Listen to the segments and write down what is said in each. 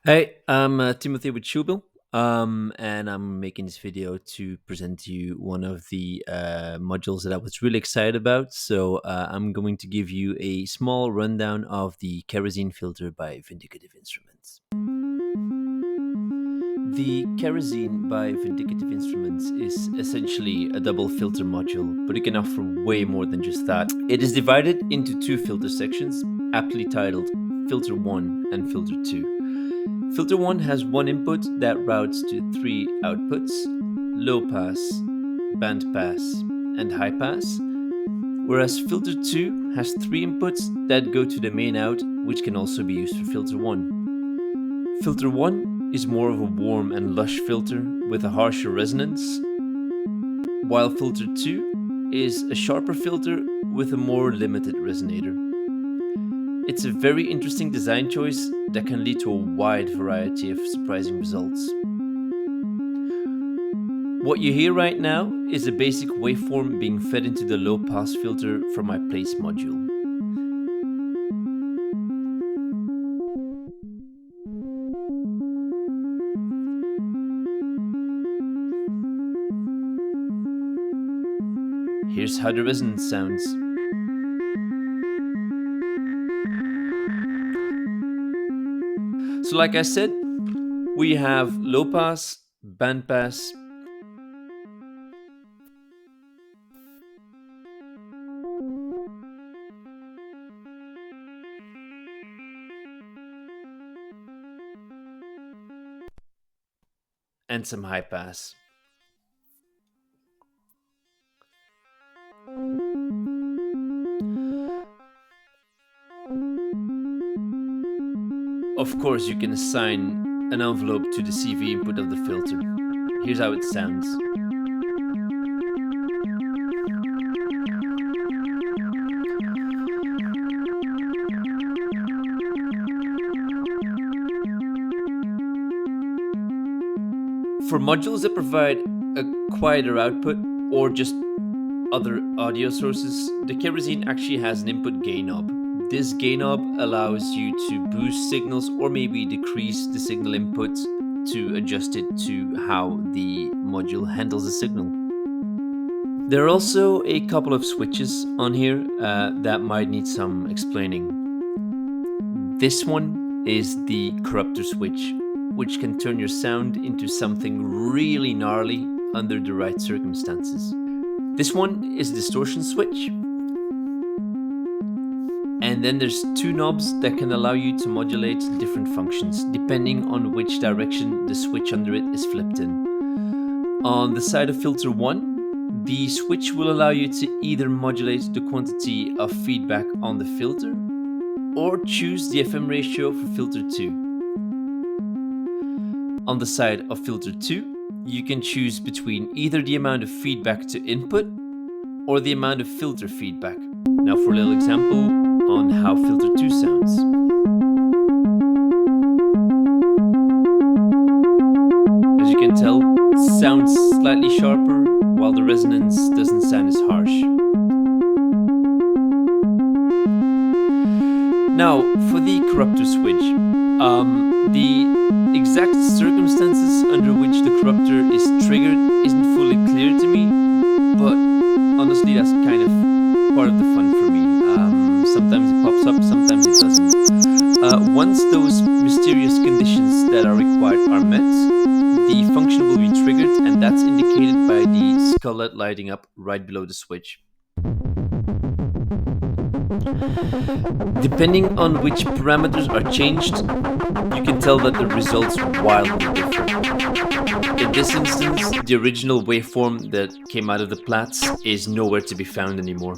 Hey, I'm Timothy with Shubil, and I'm making this video to present to you one of the modules that I was really excited about. So I'm going to give you a small rundown of the Kérozène filter by Vindicativ Instruments. The Kérozène by Vindicativ Instruments is essentially a double filter module, but it can offer way more than just that. It is divided into two filter sections, aptly titled Filter 1 and Filter 2. Filter 1 has one input that routes to three outputs: low pass, band pass, and high pass, whereas Filter 2 has three inputs that go to the main out, which can also be used for Filter 1. Filter 1 is more of a warm and lush filter with a harsher resonance, while Filter 2 is a sharper filter with a more limited resonator. It's a very interesting design choice that can lead to a wide variety of surprising results. What you hear right now is a basic waveform being fed into the low pass filter from my place module. Here's how the resonance sounds. So like I said, we have low pass, band pass, and some high pass. Of course, you can assign an envelope to the CV input of the filter. Here's how it sounds. For modules that provide a quieter output or just other audio sources, the Kérozène actually has an input gain knob. This gain knob allows you to boost signals or maybe decrease the signal input to adjust it to how the module handles the signal. There are also a couple of switches on here that might need some explaining. This one is the corruptor switch, which can turn your sound into something really gnarly under the right circumstances. This one is a distortion switch. And then there's two knobs that can allow you to modulate different functions depending on which direction the switch under it is flipped in. On the side of Filter 1, the switch will allow you to either modulate the quantity of feedback on the filter or choose the FM ratio for Filter 2. On the side of Filter 2, you can choose between either the amount of feedback to input or the amount of filter feedback. Now for a little example on how Filter 2 sounds. As you can tell, it sounds slightly sharper, while the resonance doesn't sound as harsh. Now, for the corruptor switch, the exact circumstances under which the corruptor is triggered isn't fully clear to me, but honestly that's kind of part of the fun for me. Sometimes it pops up, sometimes it doesn't. Once those mysterious conditions that are required are met, the function will be triggered, and that's indicated by the skull light lighting up right below the switch. Depending on which parameters are changed, you can tell that the results wildly differ. In this instance, the original waveform that came out of the plats is nowhere to be found anymore.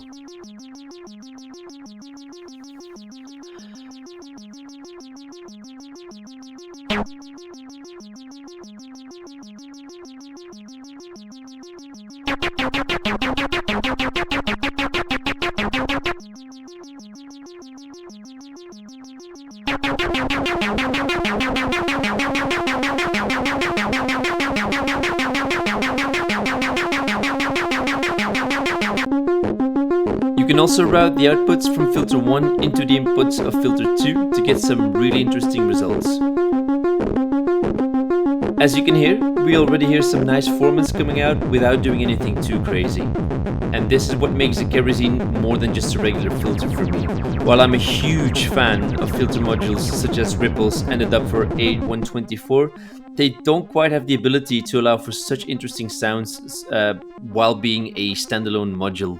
You can also route the outputs from filter 1 into the inputs of filter 2 to get some really interesting results. As you can hear, we already hear some nice formants coming out without doing anything too crazy. And this is what makes the Kérozène more than just a regular filter for me. While I'm a huge fan of filter modules such as Ripple's and the Dubfer A124, they don't quite have the ability to allow for such interesting sounds while being a standalone module.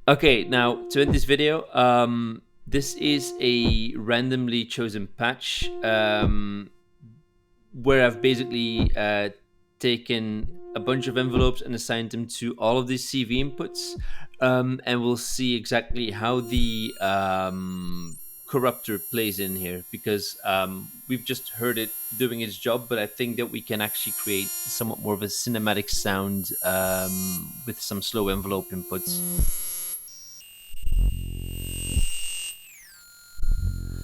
Okay, now to end this video, this is a randomly chosen patch where I've basically taken a bunch of envelopes and assigned them to all of these CV inputs, and we'll see exactly how the corruptor plays in here, because we've just heard it doing its job, but I think that we can actually create somewhat more of a cinematic sound with some slow envelope inputs.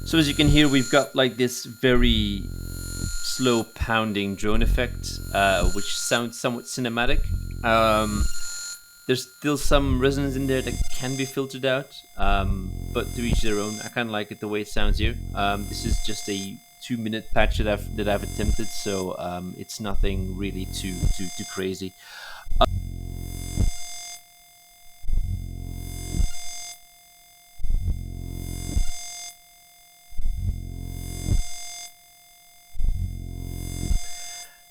So as you can hear, we've got like this very slow pounding drone effect, which sounds somewhat cinematic. There's still some resonance in there that can be filtered out, but to each their own. I kind of like it the way it sounds here. This is just a 2-minute patch that I've attempted, so it's nothing really too crazy.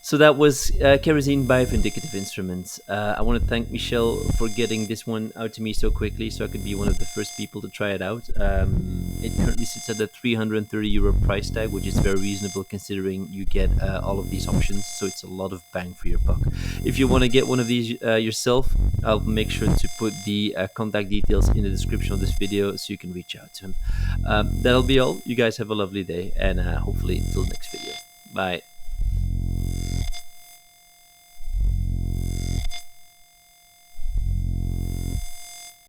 So that was Kérozène by Vindicativ Instruments. I want to thank Michel for getting this one out to me so quickly, so I could be one of the first people to try it out. It currently sits at a €330 price tag, which is very reasonable considering you get all of these options, so it's a lot of bang for your buck. If you want to get one of these yourself, I'll make sure to put the contact details in the description of this video so you can reach out to him. That'll be all. You guys have a lovely day, and hopefully until next video. Bye.